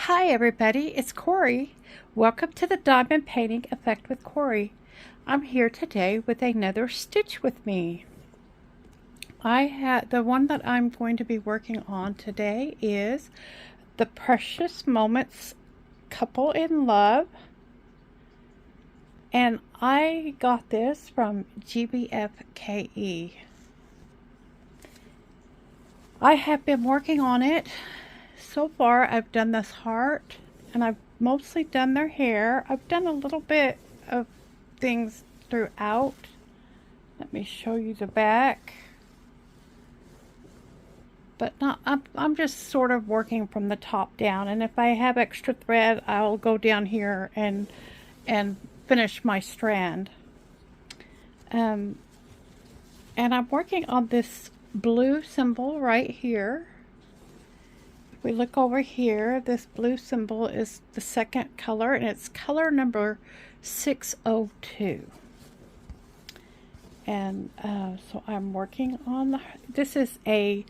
Hi everybody, it's Cori. Welcome to the Diamond Painting Effect with Cori. I'm here today with another stitch with me. The one that I'm going to be working on today is the Precious Moments Couple in Love. And I got this from GBFKE. I have been working on it. So far I've done this heart and I've mostly done their hair. I've done a little bit of things throughout. Let me show you the back. But not, I'm just sort of working from the top down, and if I have extra thread I'll go down here and finish my strand. And I'm working on this blue symbol right here. If we look over here, this blue symbol is the second color, and it's color number 602. And so I'm working on this is a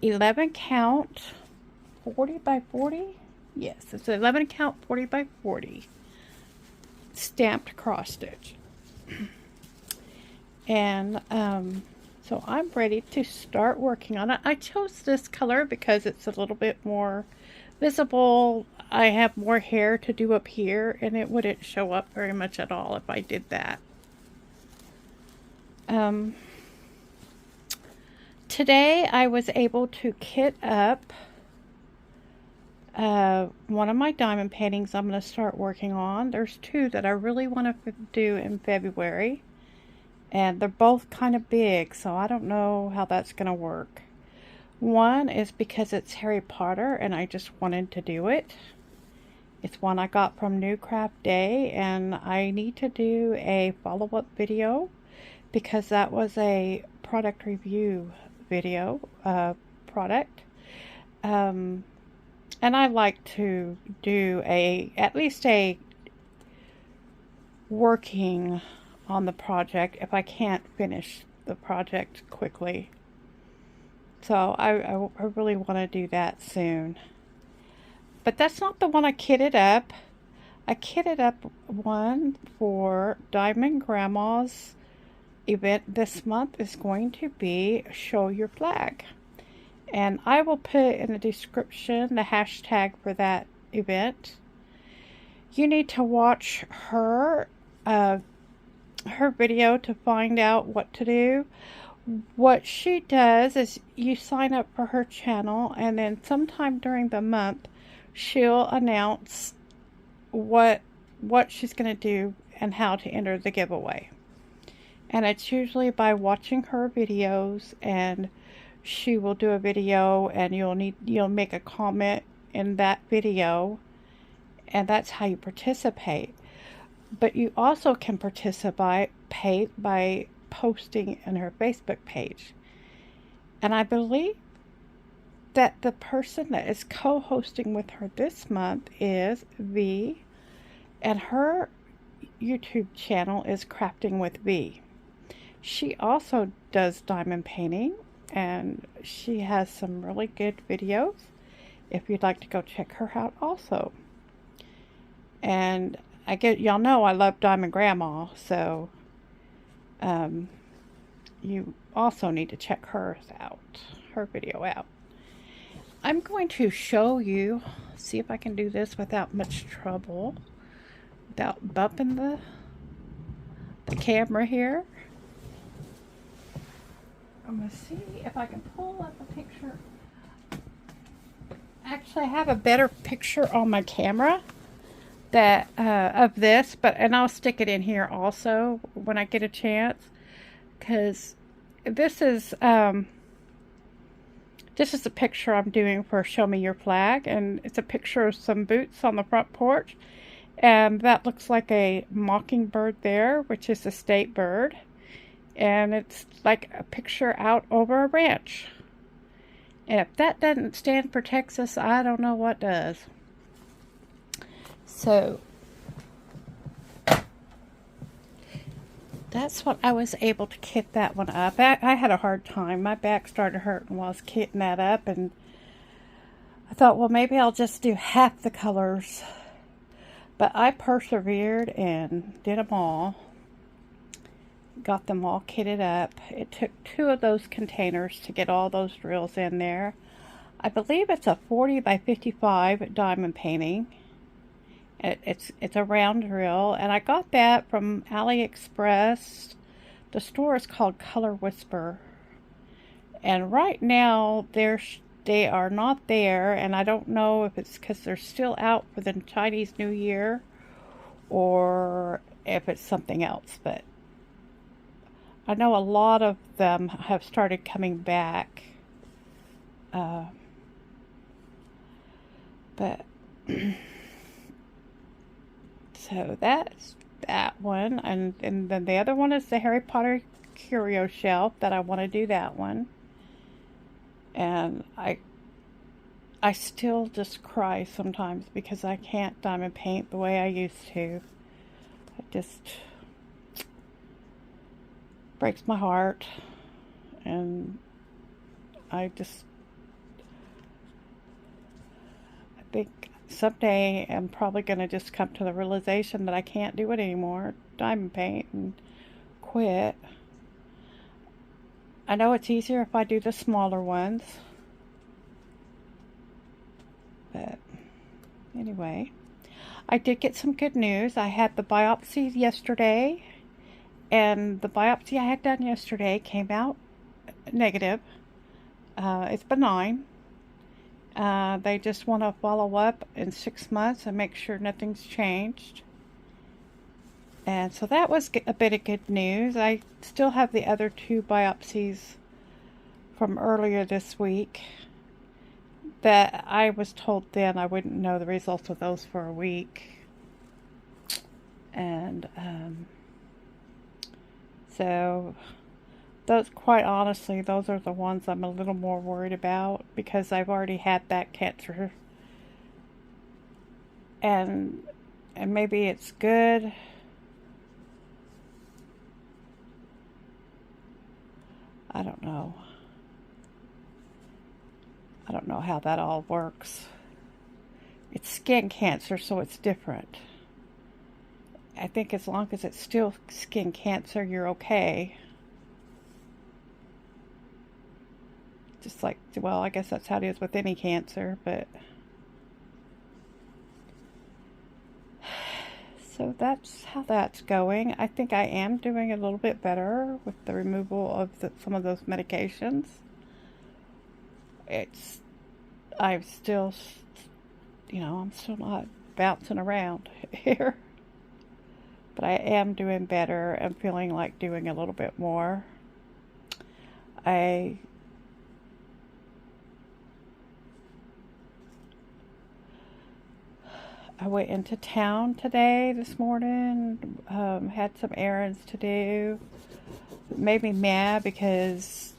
11 count 40 by 40. Yes, it's 11 count 40 by 40 stamped cross stitch. And so I'm ready to start working on it. I chose this color because it's a little bit more visible. I have more hair to do up here, and it wouldn't show up very much at all if I did that. Today I was able to kit up one of my diamond paintings I'm going to start working on. There's two that I really want to do in February. And they're both kind of big, so I don't know how that's going to work. One is because it's Harry Potter, and I just wanted to do it. It's one I got from New Craft Day, and I need to do a follow-up video because that was a product review video product. And I like to do at least a working on the project if I can't finish the project quickly. So I really want to do that soon. But that's not the one I kitted up. I kitted up one for Diamond Grandma's event this month is going to be Show Your Flag. And I will put in the description the hashtag for that event. You need to watch her video to find out what to do. What she does is you sign up for her channel, and then sometime during the month she'll announce what she's going to do and how to enter the giveaway. And it's usually by watching her videos, and she will do a video and you'll make a comment in that video, and that's how you participate. But you also can participate by posting in her Facebook page. And I believe that the person that is co-hosting with her this month is V, and her YouTube channel is Crafting with V. She also does diamond painting, and she has some really good videos if you'd like to go check her out also. And y'all know I love Diamond Grandma, so you also need to check hers out, her video out. I'm going to show you, see if I can do this without much trouble, without bumping the camera here. I'm going to see if I can pull up a picture. Actually, I have a better picture on my camera that of this, and I'll stick it in here also when I get a chance, because this is a picture I'm doing for Show Me Your Flag, and it's a picture of some boots on the front porch, and that looks like a mockingbird there, which is a state bird, and it's like a picture out over a ranch. And if that doesn't stand for Texas, I don't know what does. So that's what I was able to kit that one up. I had a hard time. My back started hurting while I was kitting that up, and I thought, well, maybe I'll just do half the colors. But I persevered and did them all. Got them all kitted up. It took 2 of those containers to get all those drills in there. I believe it's a 40 by 55 diamond painting. It's a round drill, and I got that from AliExpress. The store is called Color Whisper. And right now they are not there, and I don't know if it's because they're still out for the Chinese New Year or if it's something else, but I know a lot of them have started coming back. But so that's that one, and then the other one is the Harry Potter curio shelf that I want to do that one. And I still just cry sometimes because I can't diamond paint the way I used to. It just breaks my heart, and I think someday I'm probably going to just come to the realization that I can't do it anymore, diamond paint, and quit. I know it's easier if I do the smaller ones, but anyway, I did get some good news. I had the biopsy yesterday, and the biopsy I had done yesterday came out negative. It's benign. They just want to follow up in 6 months and make sure nothing's changed. And so that was a bit of good news. I still have the other 2 biopsies from earlier this week that I was told then I wouldn't know the results of those for a week. And so those, quite honestly, those are the ones I'm a little more worried about because I've already had that cancer. And maybe it's good. I don't know. I don't know how that all works. It's skin cancer, so it's different. I think as long as it's still skin cancer, you're okay. Just like, well, I guess that's how it is with any cancer, but so that's how that's going. I think I am doing a little bit better with the removal of some of those medications. I'm still, I'm still not bouncing around here. But I am doing better and feeling like doing a little bit more. I went into town this morning, had some errands to do. It made me mad because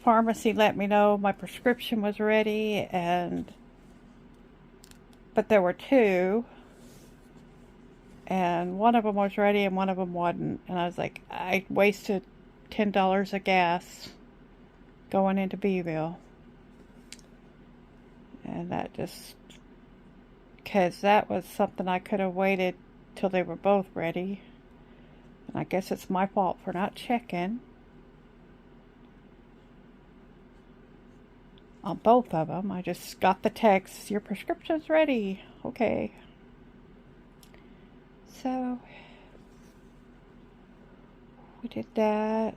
pharmacy let me know my prescription was ready, but there were 2, and one of them was ready and one of them wasn't, and I was like, I wasted $10 of gas going into Beeville, and that just, because that was something I could have waited till they were both ready, and I guess it's my fault for not checking on both of them. I just got the text, your prescription's ready. Okay. So we did that.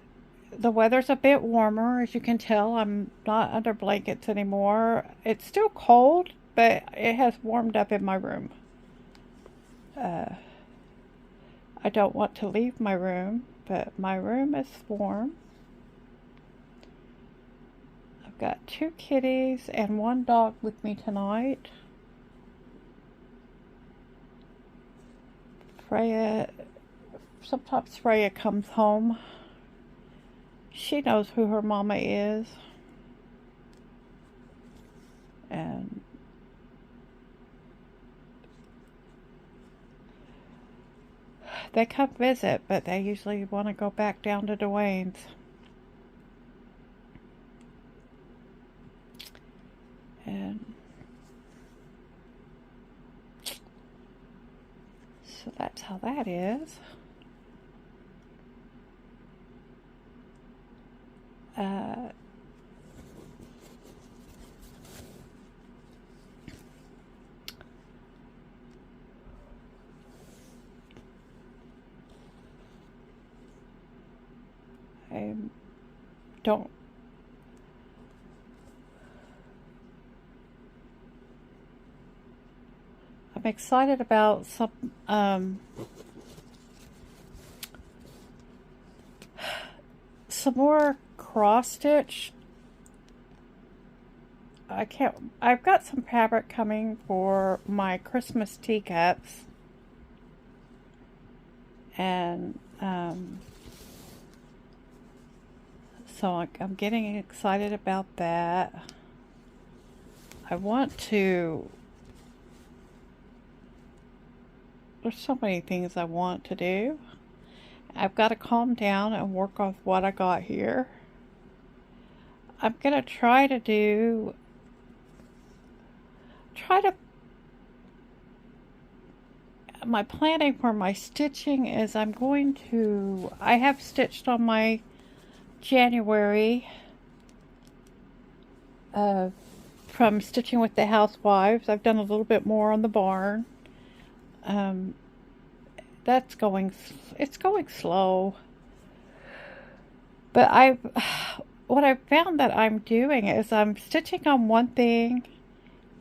The weather's a bit warmer, as you can tell. I'm not under blankets anymore. It's still cold, but it has warmed up in my room. I don't want to leave my room, but my room is warm. I've got 2 kitties and 1 dog with me tonight. Sometimes Freya comes home. She knows who her mama is. And they come visit, but they usually want to go back down to Dwayne's. And So that's how that is. I don't I'm excited about some more cross stitch. I've got some fabric coming for my Christmas teacups, and so I'm getting excited about that. I want to, there's so many things I want to do. I've got to calm down and work off what I got here. I'm going to try to my planning for my stitching is I have stitched on my January from stitching with the housewives. I've done a little bit more on the barn. It's going slow. But what I've found that I'm doing is I'm stitching on one thing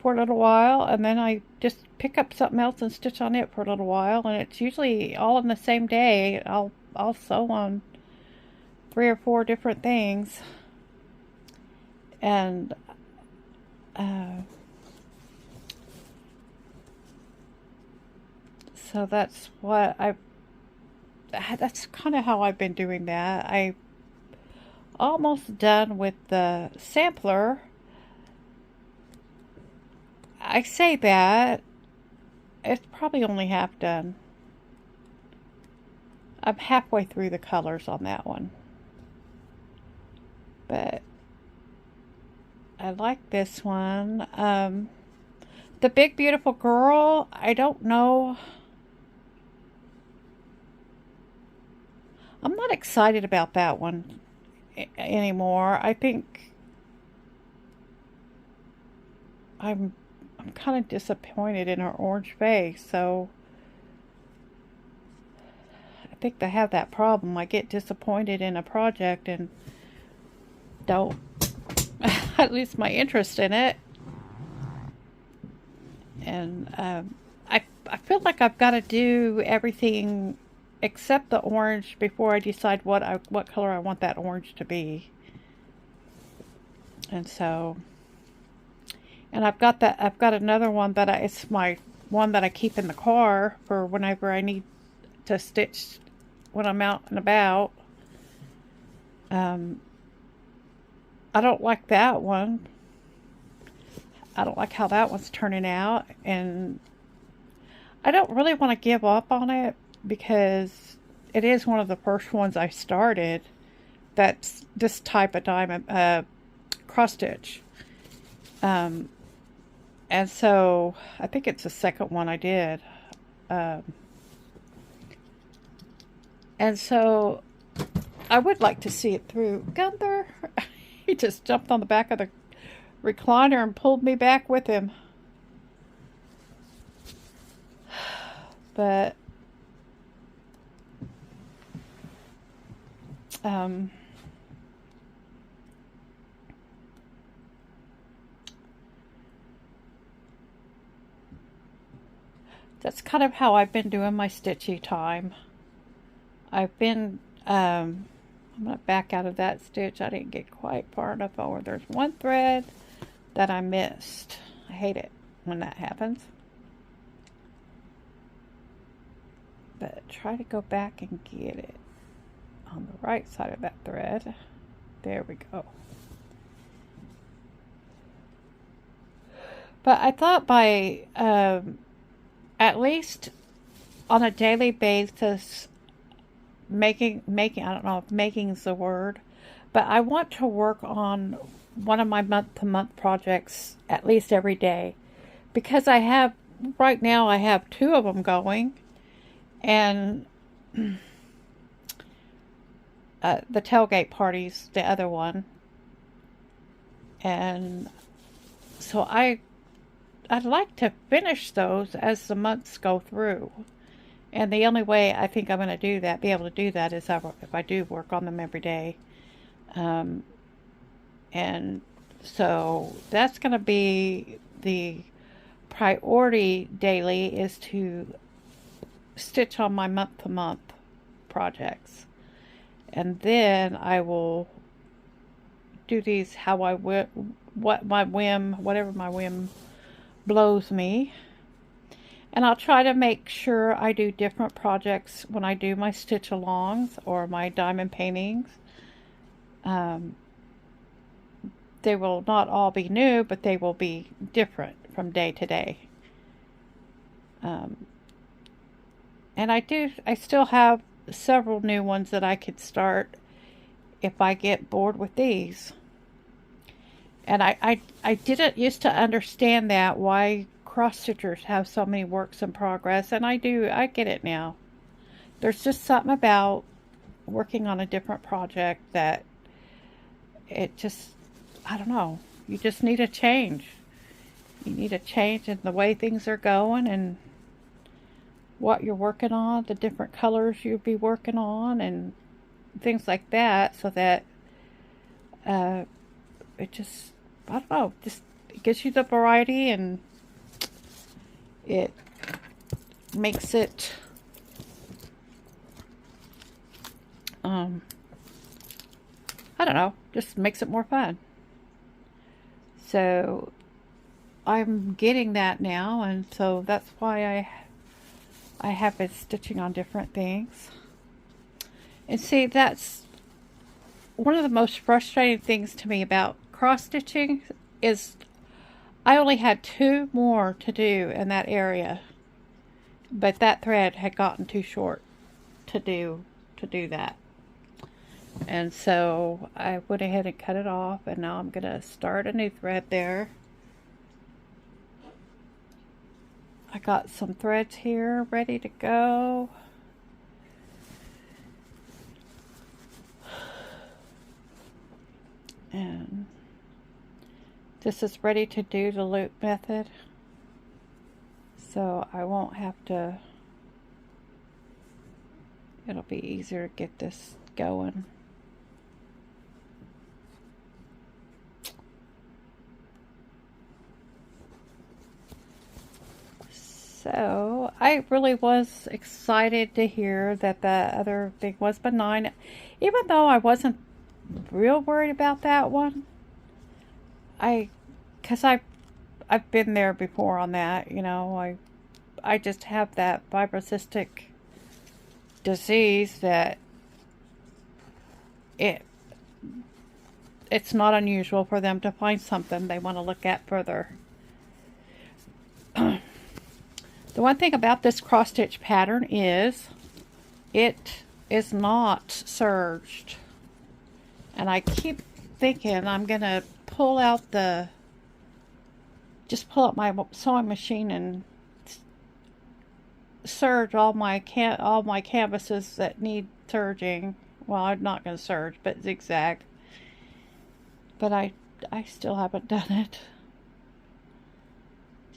for a little while, and then I just pick up something else and stitch on it for a little while, and it's usually all in the same day. I'll sew on 3 or 4 different things, and so that's kind of how I've been doing that. I almost done with the sampler. I say that, it's probably only half done. I'm halfway through the colors on that one. But I like this one. The Big Beautiful Girl, I don't know. I'm not excited about that one anymore. I think I'm kind of disappointed in her orange face, so I think they have that problem. I get disappointed in a project and don't at least my interest in it, and I feel like I've got to do everything except the orange before I decide what color I want that orange to be. And so, and I've got another one that it's my one that I keep in the car for whenever I need to stitch when I'm out and about. I don't like that one. I don't like how that one's turning out, and I don't really want to give up on it because it is one of the first ones I started that's this type of diamond cross stitch. And so I think it's the second one I did. And so I would like to see it through. Gunther, he just jumped on the back of the recliner and pulled me back with him. But that's kind of how I've been doing my stitchy time. I've been, I'm going to back out of that stitch. I didn't get quite far enough over. There's one thread that I missed. I hate it when that happens. But try to go back and get it on the right side of that thread. There we go. But I thought by at least on a daily basis, making I don't know if making is the word, but I want to work on one of my month-to-month projects at least every day, because right now I have 2 of them going, And the tailgate party's the other one. And so I'd like to finish those as the months go through. And the only way I think I'm going to do that, be able to do that, is if I do work on them every day. Um, and so that's going to be the priority daily, is to stitch on my month-to-month projects. And then I will do these how I whatever my whim blows me. And I'll try to make sure I do different projects when I do my stitch alongs or my diamond paintings. They will not all be new, but they will be different from day to day. And I still have several new ones that I could start if I get bored with these. And I didn't used to understand that, why cross stitchers have so many works in progress, and I get it now. There's just something about working on a different project that it just, I don't know, you just need a change. You need a change in the way things are going and what you're working on, the different colors you'll be working on, and things like that, so that it just, I don't know, just it gives you the variety, and it makes it I don't know, just makes it more fun. So I'm getting that now, and so that's why I have been stitching on different things. And see, that's one of the most frustrating things to me about cross stitching, is I only had 2 more to do in that area, but that thread had gotten too short to do that. And so I went ahead and cut it off, and now I'm going to start a new thread there. I got some threads here ready to go. And this is ready to do the loop method, so I won't have to, it'll be easier to get this going. So I really was excited to hear that the other thing was benign, even though I wasn't real worried about that one. Because I've been there before on that, you know. I just have that fibrocystic disease that it's not unusual for them to find something they want to look at further. The one thing about this cross stitch pattern is it is not serged. And I keep thinking I'm going to just pull up my sewing machine and serge all my canvases that need serging. Well, I'm not going to serge, but zigzag. But I still haven't done it.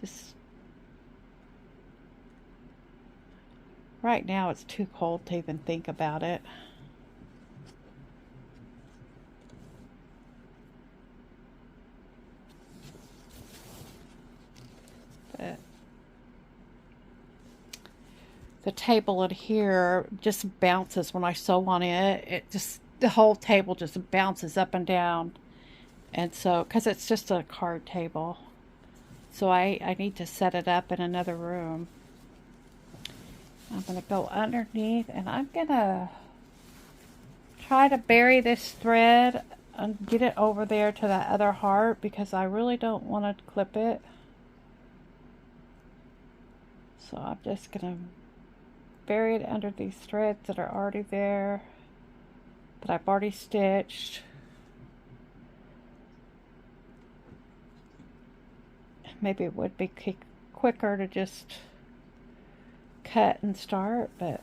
Just right now it's too cold to even think about it. But the table in here just bounces when I sew on it. The whole table just bounces up and down. And so, because it's just a card table. So I need to set it up in another room. I'm going to go underneath, and I'm going to try to bury this thread and get it over there to that other heart, because I really don't want to clip it. So I'm just going to bury it under these threads that are already there, that I've already stitched. Maybe it would be quicker to just cut and start, but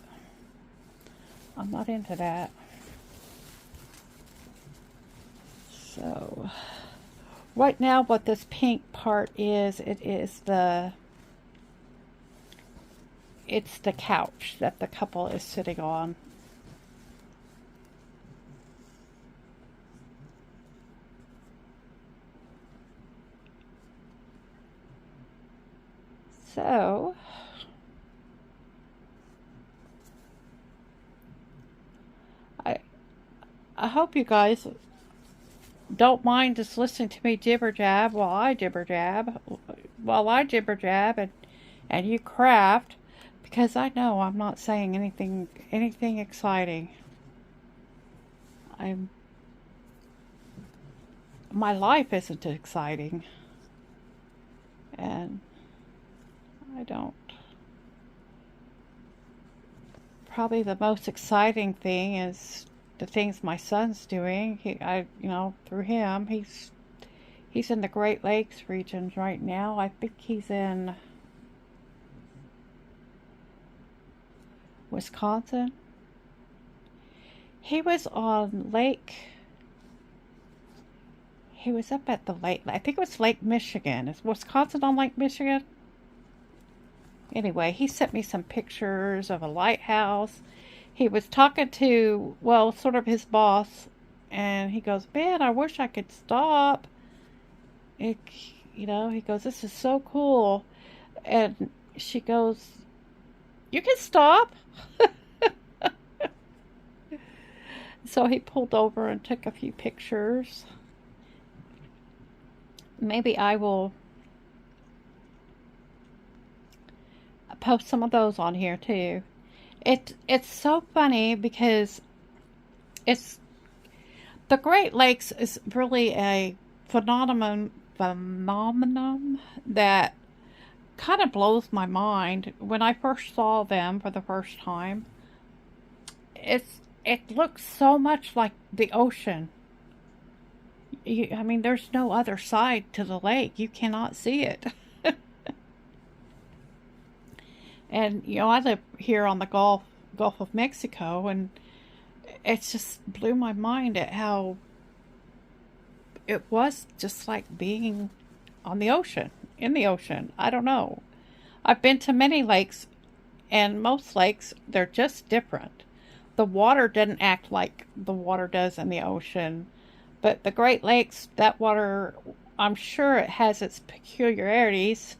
I'm not into that. So right now what this pink part is, it's the couch that the couple is sitting on. So I hope you guys don't mind just listening to me jibber jab while I jibber jab and you craft, because I know I'm not saying anything exciting. My life isn't exciting, and I don't. Probably the most exciting thing is the things my son's doing. Through him, he's in the Great Lakes regions right now. I think he's in Wisconsin. He was on Lake. He was up at the lake. I think it was Lake Michigan. Is Wisconsin on Lake Michigan? Anyway, he sent me some pictures of a lighthouse. He was talking to, well, sort of his boss, and he goes, "Man, I wish I could stop." He goes, "This is so cool." And she goes, "You can stop." So he pulled over and took a few pictures. Maybe I will post some of those on here too. It's so funny because it's the Great Lakes is really a phenomenon that kind of blows my mind. When I first saw them for the first time, it looks so much like the ocean. There's no other side to the lake. You cannot see it. And I live here on the Gulf of Mexico, and it just blew my mind at how it was just like being on the ocean, in the ocean. I don't know. I've been to many lakes, and most lakes, they're just different. The water doesn't act like the water does in the ocean, but the Great Lakes, that water, I'm sure it has its peculiarities,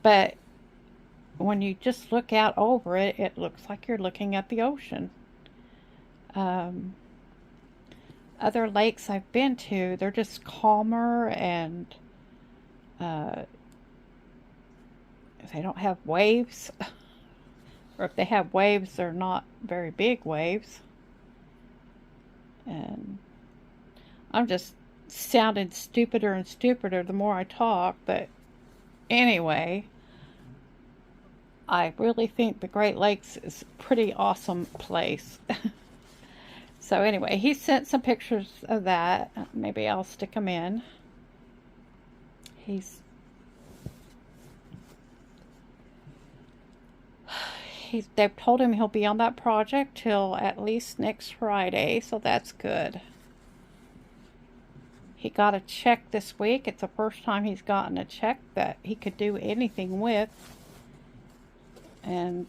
but when you just look out over it, it looks like you're looking at the ocean. Other lakes I've been to, they're just calmer, and they don't have waves. Or if they have waves, they're not very big waves. And I'm just sounding stupider and stupider the more I talk, but anyway, I really think the Great Lakes is a pretty awesome place. So anyway, he sent some pictures of that. Maybe I'll stick them in. They've told him he'll be on that project till at least next Friday, so that's good. He got a check this week. It's the first time he's gotten a check that he could do anything with. And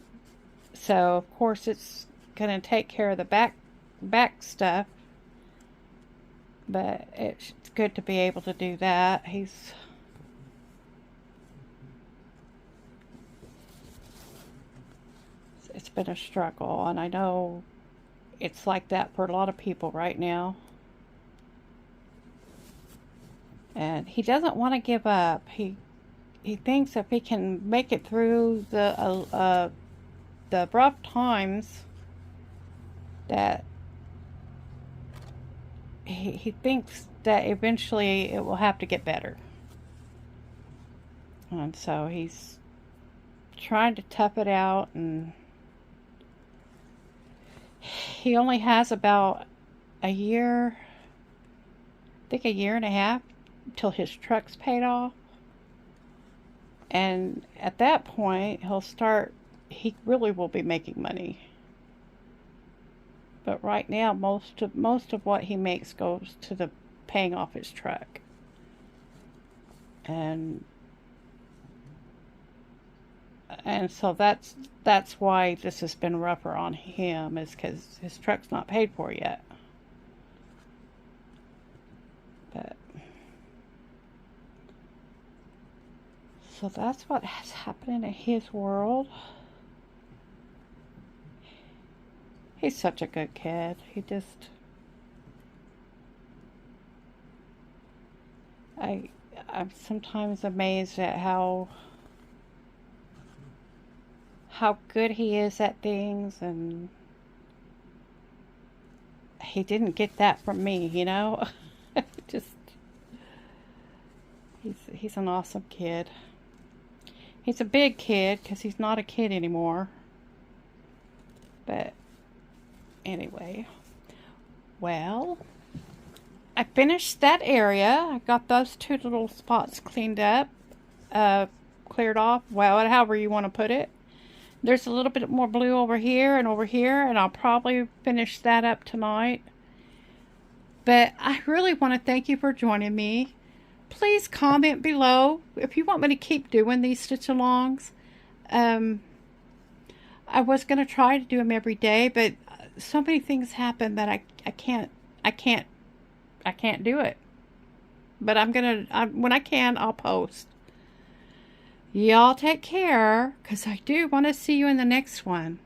so, of course, it's going to take care of the back stuff. But it's good to be able to do that. It's been a struggle, and I know it's like that for a lot of people right now. And he doesn't want to give up. He thinks if he can make it through the rough times, that he thinks that eventually it will have to get better. And so he's trying to tough it out, and he only has about a year, I think a year and a half, till his truck's paid off. And at that point, he really will be making money. But right now, most of what he makes goes to the paying off his truck. And so that's why this has been rougher on him, is because his truck's not paid for yet. But so that's what has happened in his world. He's such a good kid. I'm sometimes amazed at how good he is at things, and he didn't get that from me, you know. Just he's an awesome kid. He's a big kid because he's not a kid anymore. But anyway, well, I finished that area. I got those two little spots cleaned up, cleared off, well, however you want to put it. There's a little bit more blue over here, and I'll probably finish that up tonight. But I really want to thank you for joining me. Please comment below if you want me to keep doing these stitch-alongs. I was going to try to do them every day, but so many things happen that I can't do it. But when I can, I'll post. Y'all take care, because I do want to see you in the next one.